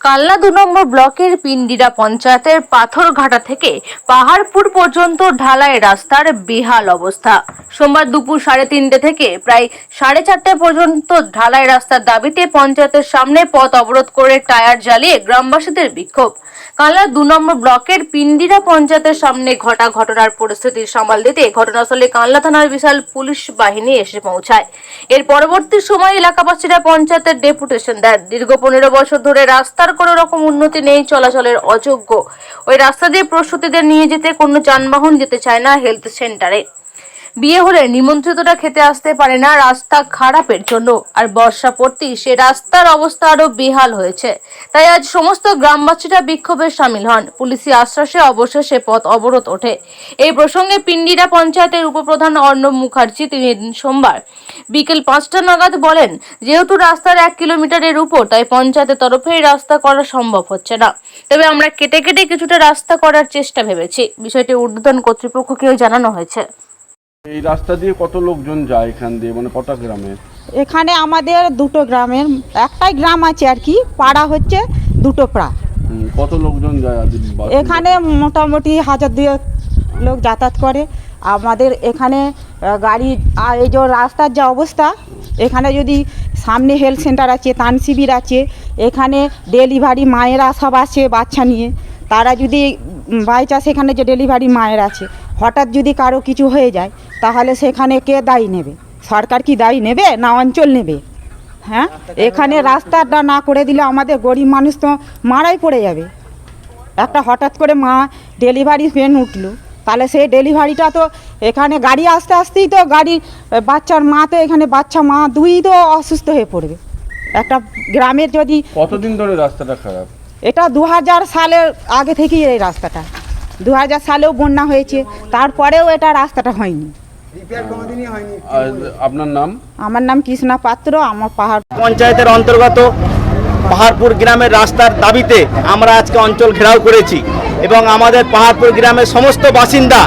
কালনা ২ নম্বর ব্লকের পিন্ডিরা পঞ্চায়েতের পাথরঘাটা থেকে পাহাড়পুর পর্যন্ত ঢালাই রাস্তার বেহাল অবস্থা। সোমবার দুপুর 3:30 থেকে প্রায় 4:30 পর্যন্ত ঢালাই রাস্তার দাবিতে পঞ্চায়েতের সামনে পথ অবরোধ করে টায়ার জ্বালিয়ে গ্রামবাসীদের বিক্ষোভ। কালনা ২ নম্বর ব্লকের পিন্ডিরা পঞ্চায়েতের সামনে ঘটা ঘটনার পরিস্থিতি সামাল দিতে ঘটনাস্থলে কালনা থানার বিশাল পুলিশ বাহিনী এসে পৌঁছায়। এর পরবর্তী সময় এলাকাবাসীরা পঞ্চায়েতের ডেপুটেশন দেন। দীর্ঘ 15 বছর ধরে রাস্তার কোনো রকম উন্নতি নেই, চলাচলের অযোগ্য। ওই রাস্তা দিয়ে প্রসূতিদের নিয়ে যেতে কোনো যানবাহন যেতে চায় না হেলথ সেন্টারে। বিয়ে হলে নিমন্ত্রিতরা খেতে আসতে পারে না রাস্তা খারাপের জন্য। আর বর্ষা পড়তেই সে রাস্তার অবস্থা আরো বেহাল হয়েছে। তাই আজ সমস্ত গ্রামবাসীরা বিক্ষোভে সামিল হন। পুলিশি আশ্বাসে অবশেষে পথ অবরোধ ওঠে। এই প্রসঙ্গে পিন্ডিরা পঞ্চায়েতের উপপ্রধান অর্ণব মুখার্জি তিনি সোমবার বিকেল 5টা নাগাদ বলেন, যেহেতু রাস্তার 1 কিলোমিটারের উপর, তাই পঞ্চায়েতের তরফে এই রাস্তা করা সম্ভব হচ্ছে না। তবে আমরা কেটে কেটে কিছুটা রাস্তা করার চেষ্টা ভেবেছি। বিষয়টি ঊর্ধ্বতন কর্তৃপক্ষকেও জানানো হয়েছে। এই রাস্তা দিয়ে কত লোকজন যায় এখান দিয়ে, মানে কটা গ্রামে? এখানে আমাদের দুটো গ্রামের, একটাই গ্রাম আছে আর কি, পাড়া হচ্ছে দুটো পাড়া। কত লোকজন যায়? এখানে মোটামুটি 1000-2 লোক যাতায়াত করে। আমাদের এখানে গাড়ি, আর এই যে রাস্তার যা অবস্থা, এখানে যদি সামনে হেলথ সেন্টার আছে, ত্রাণ শিবির আছে, এখানে ডেলিভারি মায়েরা সব আছে বাচ্চা নিয়ে। তারা যদি বাই চান্স এখানে যে ডেলিভারি মায়ের আছে, হঠাৎ যদি কারো কিছু হয়ে যায়, তাহলে সেখানে কে দায়ী নেবে? সরকার কি দায়ী নেবে না অঞ্চল নেবে? হ্যাঁ, এখানে রাস্তাটা না করে দিলে আমাদের গরিব মানুষ তো মারাই পড়ে যাবে। একটা হঠাৎ করে মা ডেলিভারি পেন উঠলো, তাহলে সেই ডেলিভারিটা তো এখানে গাড়ি আসতে আসতেই তো গাড়ি, বাচ্চার মা তো এখানে বাচ্চা মা দুই তো অসুস্থ হয়ে পড়বে। একটা গ্রামের যদি, কতদিন ধরে রাস্তাটা খারাপ? এটা 2000 সালের আগে থেকেই এই রাস্তাটা, 2000 সালেও বন্যা হয়েছে, তারপরেও এটা রাস্তাটা হয়নি। আর আপনার নাম? আমার নাম কৃষ্ণা পাত্র। আমার পাহাড় পঞ্চায়েতের অন্তর্গত পাহাড়পুর গ্রামের রাস্তার দাবিতে আমরা আজকে অঞ্চল ঘেরাও করেছি এবং আমাদের পাহাড়পুর গ্রামের সমস্ত বাসিন্দা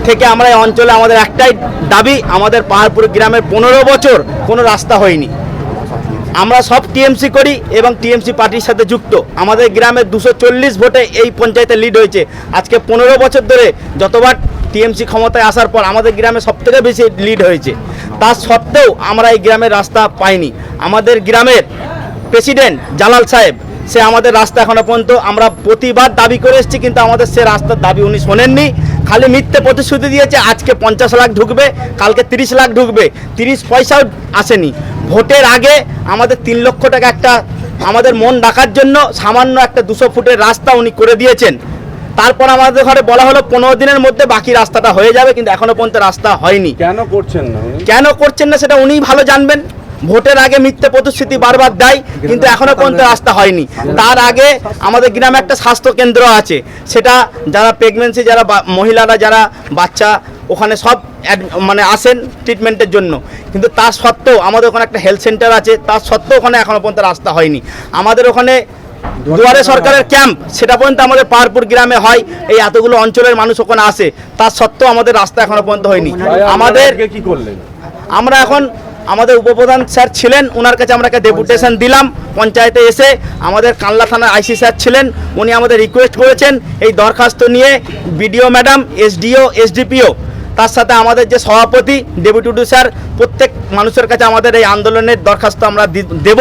থেকে আমরা এই অঞ্চলে আমাদের একটাই দাবি, আমাদের পাহাড়পুর গ্রামের 15 বছর কোনো রাস্তা হয়নি। আমরা সব টিএমসি করি এবং টিএমসি পার্টির সাথে যুক্ত। আমাদের গ্রামে 240 ভোটে এই পঞ্চায়েতে লিড হয়েছে। আজকে 15 বছর ধরে যতবার টিএমসি ক্ষমতায় আসার পর আমাদের গ্রামে সবথেকে বেশি লিড হয়েছে। তা সত্ত্বেও আমরা এই গ্রামের রাস্তা পাইনি। আমাদের গ্রামের প্রেসিডেন্ট জালাল সাহেব, সে আমাদের রাস্তা এখনো পর্যন্ত আমরা প্রতিবার দাবি করে এসেছি, কিন্তু আমাদের সে রাস্তার দাবি উনি শোনেননি। খালি মিথ্যে প্রতিশ্রুতি দিয়েছে, আজকে 50 লাখ ঢুকবে, কালকে 30 লাখ ঢুকবে, 30 পয়সাও আসেনি। ভোটের আগে আমাদের 3 লক্ষ টাকা একটা আমাদের মন ডাকার জন্য সামান্য একটা 200 ফুটের রাস্তা উনি করে দিয়েছেন। তারপর আমাদের ঘরে বলা হলো 15 দিনের মধ্যে বাকি রাস্তাটা হয়ে যাবে, কিন্তু এখনো পর্যন্ত রাস্তা হয়নি। কেন করছেন না? কেন করছেন না সেটা উনিই ভালো জানবেন। ভোটের আগে মিথ্যে প্রতিশ্রুতি বারবার দেয়, কিন্তু এখনো পর্যন্ত রাস্তা হয়নি। তার আগে আমাদের গ্রামে একটা স্বাস্থ্য কেন্দ্র আছে, সেটা যারা প্রেগনেন্সি, যারা মহিলারা, যারা বাচ্চা ওখানে সব মানে আসেন ট্রিটমেন্টের জন্য, কিন্তু তার সত্ত্বেও আমাদের ওখানে একটা হেলথ সেন্টার আছে, তার সত্ত্বেও ওখানে এখনো পর্যন্ত রাস্তা হয়নি। আমাদের ওখানে দুয়ারে সরকারের ক্যাম্প, সেটা পর্যন্ত আমাদের পাহাড়পুর গ্রামে হয়, এই এতগুলো অঞ্চলের মানুষ ওখানে আসে, তার সত্ত্বেও আমাদের রাস্তা এখনো পর্যন্ত হয়নি। আমাদের কি করলেন? আমরা এখন আমাদের উপপ্রধান স্যার ছিলেন, ওনার কাছে আমরা একটা ডেপুটেশন দিলাম। পঞ্চায়েতে এসে আমাদের কালনা থানার আইসি স্যার ছিলেন, উনি আমাদের রিকোয়েস্ট করেছেন এই দরখাস্ত নিয়ে বিডিও ম্যাডাম, এসডিও, এসডিপিও, তার সাথে আমাদের যে সভাপতি ডেপুটি স্যার, প্রত্যেক মানুষের কাছে আমাদের এই আন্দোলনের দরখাস্ত আমরা দেব।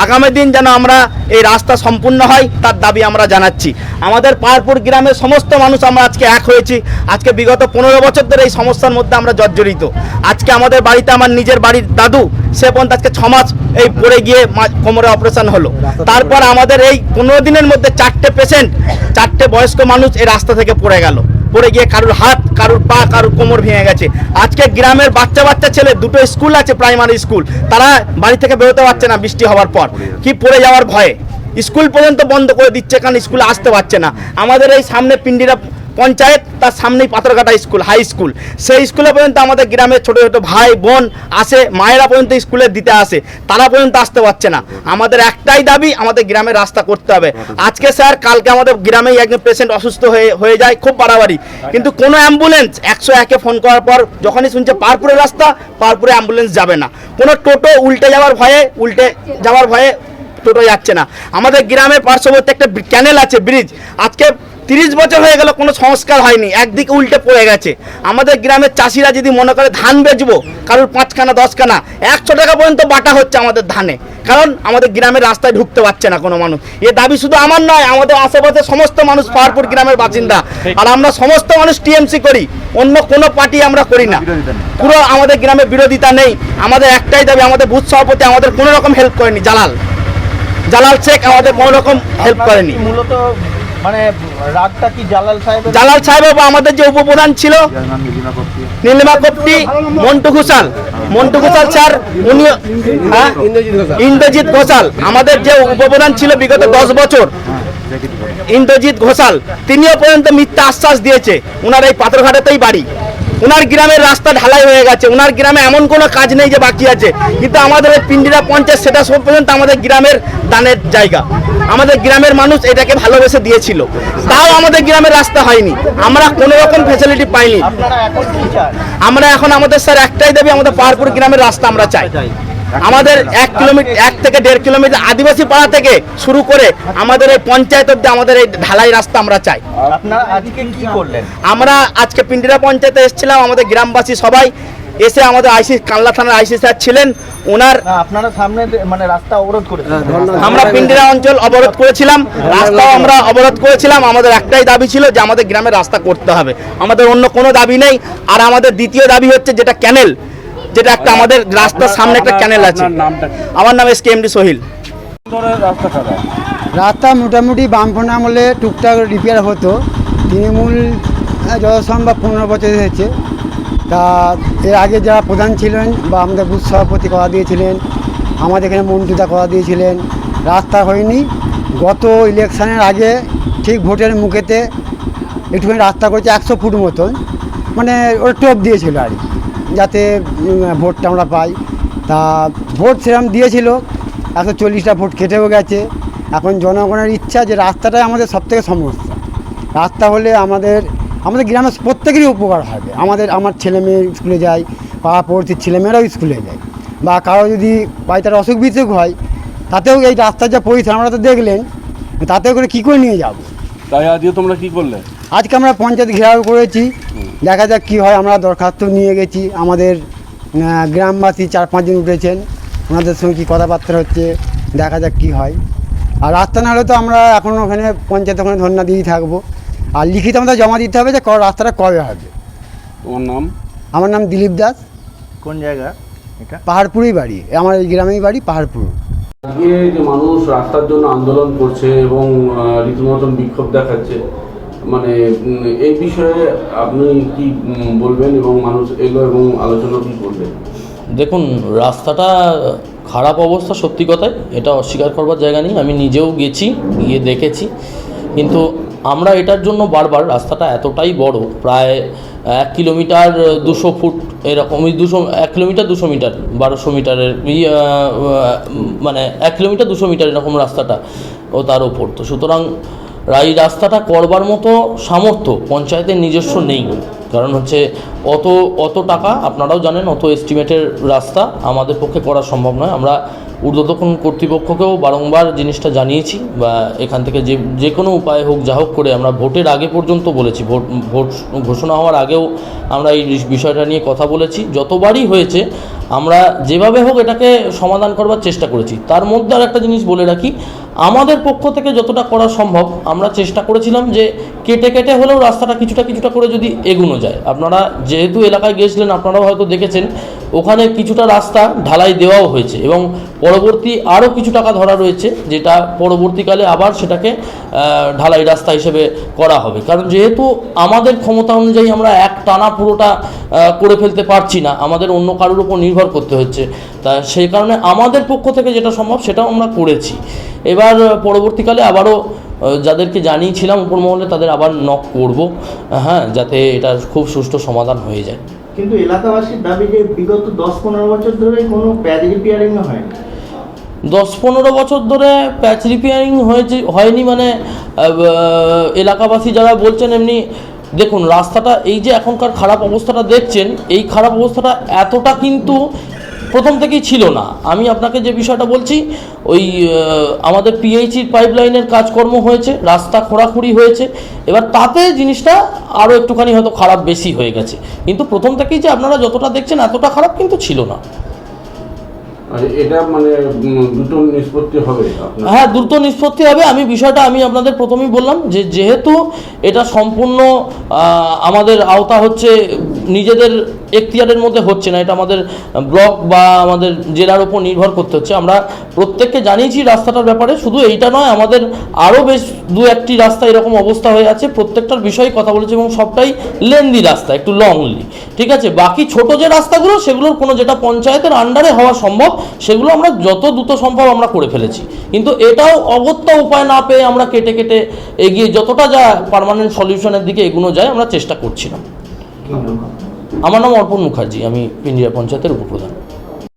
আগামী দিন যেন আমরা এই রাস্তা সম্পূর্ণ হয় তার দাবি আমরা জানাচ্ছি। আমাদের পাহাড়পুর গ্রামের সমস্ত মানুষ আমরা আজকে এক হয়েছি। আজকে বিগত 15 বছর ধরে এই সমস্যার মধ্যে আমরা জর্জরিত। আজকে আমাদের বাড়িতে আমার নিজের বাড়ির দাদু, সে পর্যন্ত আজকে 6 মাস এই পড়ে গিয়ে কোমরে অপারেশন হলো। তারপর আমাদের এই 15 দিনের মধ্যে 4টে পেশেন্ট, 4টে বয়স্ক মানুষ এই রাস্তা থেকে পড়ে গেল, পড়ে গিয়ে কারুর হাত, কারুর পা, কারুর কোমর ভেঙে গেছে। আজকে গ্রামের বাচ্চা ছেলে, 2টো স্কুল আছে, প্রাইমারি স্কুল, তারা বাড়ি থেকে বেরোতে পারছে না বৃষ্টি হওয়ার পর, কি পড়ে যাওয়ার ভয়ে। স্কুল পর্যন্ত বন্ধ করে দিচ্ছে, কারণ স্কুলে আসতে পারছে না। আমাদের এই সামনে পিন্ডিরা পঞ্চায়েত, তার সামনেই পাথরঘাটা স্কুল, হাই স্কুল, সেই স্কুলে পর্যন্ত আমাদের গ্রামের ছোটো ছোটো ভাই বোন আসে, মায়েরা পর্যন্ত স্কুলে দিতে আসে, তারা পর্যন্ত আসতে পারছে না। আমাদের একটাই দাবি, আমাদের গ্রামের রাস্তা করতে হবে। আজকে স্যার, কালকে আমাদের গ্রামেই একজন পেশেন্ট অসুস্থ হয়ে যায়, খুব বাড়াবাড়ি, কিন্তু কোনো অ্যাম্বুলেন্স 101-এ ফোন করার পর যখনই শুনছে পাহাড়পুরের রাস্তা, পাহাড়পুরে অ্যাম্বুলেন্স যাবে না। কোনো টোটো উল্টে যাওয়ার ভয়ে টোটো যাচ্ছে না। আমাদের গ্রামের পার্শ্ববর্তী একটা ক্যানেল আছে, ব্রিজ, আজকে 30 বছর হয়ে গেল কোনো সংস্কার হয়নি, একদিকে উল্টে পড়ে গেছে। আমাদের গ্রামের চাষিরা যদি মনে করে ধান বেচবো, কারোর 5 খানা 10 খানা 100 টাকা পর্যন্ত বাটা হচ্ছে আমাদের ধানে, কারণ আমাদের গ্রামের রাস্তায় ঢুকতে পারছে না কোনো মানুষ। এ দাবি শুধু আমার নয়, আমাদের আশেপাশে সমস্ত মানুষ পাহাড়পুর গ্রামের বাসিন্দা, আর আমরা সমস্ত মানুষ টিএমসি করি, অন্য কোনো পার্টি আমরা করি না। পুরো আমাদের গ্রামে বিরোধিতা নেই। আমাদের একটাই দাবি, আমাদের বুথ সভাপতি আমাদের কোনো রকম হেল্প করেনি, জালাল শেখ আমাদের কোনো রকম হেল্প করেনি। মূলত মানে রাগটা কি জালাল সাহেব বা আমাদের যে উপপ্রধান ছিল নীলিমা কপ্তি, মন্টু ঘোষাল স্যার, উনি ইন্দ্রজিৎ ঘোষাল, আমাদের যে উপপ্রধান ছিল বিগত 10 বছর, ইন্দ্রজিৎ ঘোষাল, তিনিও পর্যন্ত মিথ্যা আশ্বাস দিয়েছে। ওনার এই পাথরঘাটাতেই বাড়ি, ওনার গ্রামের রাস্তা ঢালাই হয়ে গেছে, ওনার গ্রামে এমন কোনো কাজ নেই যে বাকি আছে, কিন্তু আমাদের এই পিন্ডিরা পঞ্চায়েত সেটা সব পর্যন্ত আমাদের গ্রামের দানের জায়গা, আমাদের গ্রামের মানুষ এটাকে ভালোবেসে দিয়েছিল, তাও আমাদের গ্রামের রাস্তা হয়নি, আমরা কোনো রকম ফ্যাসিলিটি পাইনি। আমরা এখন আমাদের স্যার একটাই দাবি, আমাদের পাহাড়পুর গ্রামের রাস্তা আমরা চাই। আমাদের 1 কিলোমিটার 1 থেকে 1.5 কিলোমিটার আদিবাসী পাড়া থেকে শুরু করে আমাদের এই পঞ্চায়েত অব্দি আমাদের এই ঢালাই রাস্তা আমরা চাই। আপনারা আজকে কি করলেন? আমরা আজকে পিন্ডিরা পঞ্চায়েতে এসেছিলাম, আমাদের গ্রামবাসী সবাই এসে, আমাদের আইসি কানলা থানার আইসি স্যার ছিলেন, ওনার আপনারা সামনে মানে রাস্তা অবরোধ করেছেন। আমরা পিন্ডিরা অঞ্চল অবরোধ করেছিলাম, রাস্তাও আমরা অবরোধ করেছিলাম। আমাদের একটাই দাবি ছিল যে আমাদের গ্রামের রাস্তা করতে হবে, আমাদের অন্য কোনো দাবি নেই। আর আমাদের দ্বিতীয় দাবি হচ্ছে যেটা ক্যানেল, যেটা একটা আমাদের রাস্তার সামনে একটা ক্যানেল আছে। আমার নাম SKMD সোহিল। রাস্তা মোটামুটি বামফ্রন্ট আমলে টুকটাক রিপেয়ার হতো, তৃণমূল যত সম্ভব 15 বছর হয়েছে। তা এর আগে যারা প্রধান ছিলেন বা আমাদের বুথ সভাপতি করা দিয়েছিলেন, আমাদের এখানে মন্ত্রীদা করা দিয়েছিলেন, রাস্তা হয়নি। গত ইলেকশনের আগে ঠিক ভোটের মুখেতে একটুখানি রাস্তা করেছে 100 ফুট মতন, মানে ওরা টোপ দিয়েছিল আর কি, যাতে ভোটটা আমরা পাই। তা ভোট সেরকম দিয়েছিল, 140টা ভোট কেটেও গেছে। এখন জনগণের ইচ্ছা যে রাস্তাটাই আমাদের সবথেকে সমস্যা, রাস্তা হলে আমাদের গ্রামের প্রত্যেকেরই উপকার হবে। আমার ছেলে মেয়ে স্কুলে যায়, পাড়াপড়শির ছেলেমেয়েরাও স্কুলে যায়, বা কারো যদি বাড়িতে অসুখ বিসুখ হয়, তাতেও এই রাস্তার যা পরিস্থিতি আমরা তো দেখলেন, তাতেও করে কী করে নিয়ে যাব। তাই আজকে তোমরা কি করলে? আজকে আমরা পঞ্চায়েত ঘেরাও করেছি, দেখা যাক কী হয়। আমরা দরখাস্ত নিয়ে গেছি, আমাদের গ্রামবাসী 4-5 জন উঠেছেন, ওনাদের সঙ্গে কী কথাবার্তা হচ্ছে, দেখা যাক কী হয়। আর রাস্তা না হলে তো আমরা এখন ওখানে পঞ্চায়েত ওখানে ধর্ণা দিয়েই থাকবো, আর লিখিত আমাদের জমা দিতে হবে যে রাস্তাটা কবে হবে। তোমার নাম? আমার নাম দিলীপ দাস। কোন জায়গা এটা? পাহাড়পুরেই বাড়ি, আমার এই গ্রামেই বাড়ি পাহাড়পুর। আজকে যে মানুষ রাস্তার জন্য আন্দোলন করছে এবং রীতিমতন বিক্ষোভ দেখাচ্ছে, মানে এই বিষয়ে আপনি কি বলবেন এবং মানুষ এলো এবং আলোচনা কি করবেন? দেখুন, রাস্তাটা খারাপ অবস্থা, সত্যি কথাই, এটা অস্বীকার করবার জায়গা নেই। আমি নিজেও গেছি, গিয়ে দেখেছি, কিন্তু আমরা এটার জন্য বারবার, রাস্তাটা এতটাই বড়, প্রায় 1 কিলোমিটার 200 ফুট এরকমই, 1 কিলোমিটার 200 মিটার, 1200 মিটারের মানে 1 কিলোমিটার 200 মিটার এরকম রাস্তাটা, ও তার ওপর। তো সুতরাং এই রাস্তাটা করবার মতো সামর্থ্য পঞ্চায়েতের নিজস্ব নেই, কারণ হচ্ছে অত টাকা, আপনারাও জানেন, অত এস্টিমেটের রাস্তা আমাদের পক্ষে করা সম্ভব নয়। আমরা ঊর্ধ্বতন কর্তৃপক্ষকেও বারংবার জিনিসটা জানিয়েছি, বা এখান থেকে যে কোনো উপায় হোক, যা হোক করে, আমরা ভোটের আগে পর্যন্ত বলেছি, ভোট ঘোষণা হওয়ার আগেও আমরা এই বিষয়টা নিয়ে কথা বলেছি। যতবারই হয়েছে আমরা যেভাবে হোক এটাকে সমাধান করবার চেষ্টা করেছি। তার মধ্যে আর একটা জিনিস বলে রাখি, আমাদের পক্ষ থেকে যতটা করা সম্ভব আমরা চেষ্টা করেছিলাম যে কেটে হলেও রাস্তাটা কিছুটা করে যদি এগোনো যায়। আপনারা যেহেতু এলাকায় গেছিলেন, আপনারাও হয়তো দেখেছেন, ওখানে কিছুটা রাস্তা ঢালাই দেওয়াও হয়েছে, এবং পরবর্তী আরও কিছু টাকা ধরা রয়েছে, যেটা পরবর্তীকালে আবার সেটাকে ঢালাই রাস্তা হিসেবে করা হবে। কারণ যেহেতু আমাদের ক্ষমতা অনুযায়ী আমরা এক টানা পুরোটা করে ফেলতে পারছি না, আমাদের অন্য কারোর উপর নির্ভর করতে হচ্ছে, তা সেই কারণে আমাদের পক্ষ থেকে যেটা সম্ভব সেটাও আমরা করেছি। এবার পরবর্তীকালে আবারও যাদেরকে জানিয়েছিলাম উপর মহলে, তাদের আবার নক করব, হ্যাঁ, যাতে এটা খুব সুষ্ঠু সমাধান হয়ে যায়। কিন্তু এলাকাবাসীর দাবি যে বিগত 10-15 বছর ধরে কোনো প্যাচ রিপেয়ারিং হয়নি। 10-15 বছর ধরে প্যাচ রিপেয়ারিং হয়নি মানে এলাকাবাসী যারা বলছেন, এমনি দেখুন, রাস্তাটা এই যে এখনকার খারাপ অবস্থাটা দেখছেন, এই খারাপ অবস্থাটা এতটা কিন্তু প্রথম থেকেই ছিল না। আমি আপনাকে যে বিষয়টা বলছি, ওই আমাদের পিএইচির পাইপলাইনের কাজকর্ম হয়েছে, রাস্তা খোঁড়াখুড়ি হয়েছে, এবার তাতে জিনিসটা আরও একটুখানি হয়তো খারাপ বেশি হয়ে গেছে, কিন্তু প্রথম থেকেই যে আপনারা যতটা দেখছেন এতটা খারাপ কিন্তু ছিল না। আর এটা মানে দ্রুত নিষ্পত্তি হবে আপনার? হ্যাঁ, দ্রুত নিষ্পত্তি হবে। বিষয়টা আমি আপনাদের প্রথমেই বললাম যে যেহেতু এটা সম্পূর্ণ আমাদের আওতা হচ্ছে, নিজেদের এখতিয়ারের মধ্যে হচ্ছে না, এটা আমাদের ব্লক বা আমাদের জেলার উপর নির্ভর করতে হচ্ছে। আমরা প্রত্যেককে জানিয়েছি রাস্তাটার ব্যাপারে, শুধু এইটা নয়, আমাদের আরও বেশ দু একটি রাস্তা এরকম অবস্থা হয়ে আছে, প্রত্যেকটার বিষয়ে কথা বলেছি এবং সবটাই লেন্দি রাস্তা, একটু লংলি, ঠিক আছে। বাকি ছোট যে রাস্তাগুলো সেগুলোর কোনো যেটা পঞ্চায়েতের আন্ডারে হওয়া সম্ভব সেগুলো আমরা যত দ্রুত সম্ভব আমরা করে ফেলেছি, কিন্তু এটাও অগত্যা উপায় না পেয়ে আমরা কেটে কেটে এগিয়ে যতটা যা পার্মানেন্ট সলিউশনের দিকে এগোনো যায় আমরা চেষ্টা করছিলাম। আমার নাম অর্পণ মুখার্জি, আমি পিন্ডিয়া পঞ্চায়েতের উপপ্রধান।